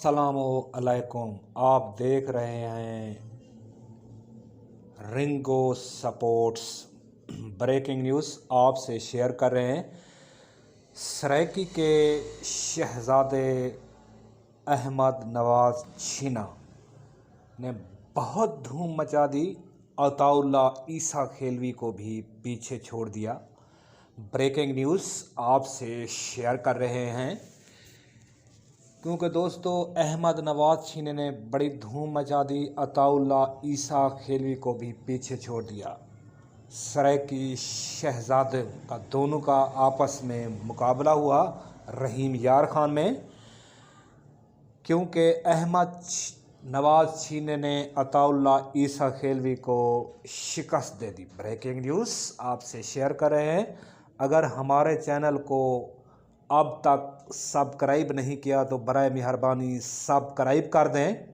अस्सलामुअलैकुम। आप देख रहे हैं रिंगो स्पोर्ट्स। ब्रेकिंग न्यूज़ आपसे शेयर कर रहे हैं। सराइकी के शहजादे अहमद नवाज छीना ने बहुत धूम मचा दी, अताउल्ला ईसा खेलवी को भी पीछे छोड़ दिया। ब्रेकिंग न्यूज़ आपसे शेयर कर रहे हैं क्योंकि दोस्तों अहमद नवाज छीने ने बड़ी धूम मचा दी, अताउल्ला ईसा खेलवी को भी पीछे छोड़ दिया। सराइकी शहजादे का दोनों का आपस में मुकाबला हुआ रहीम यार खान में, क्योंकि अहमद नवाज छीने ने अताउल्ला ईसा खेलवी को शिकस्त दे दी। ब्रेकिंग न्यूज़ आपसे शेयर कर रहे हैं। अगर हमारे चैनल को अब तक सब्सक्राइब नहीं किया तो बराए मेहरबानी सब्सक्राइब कर दें।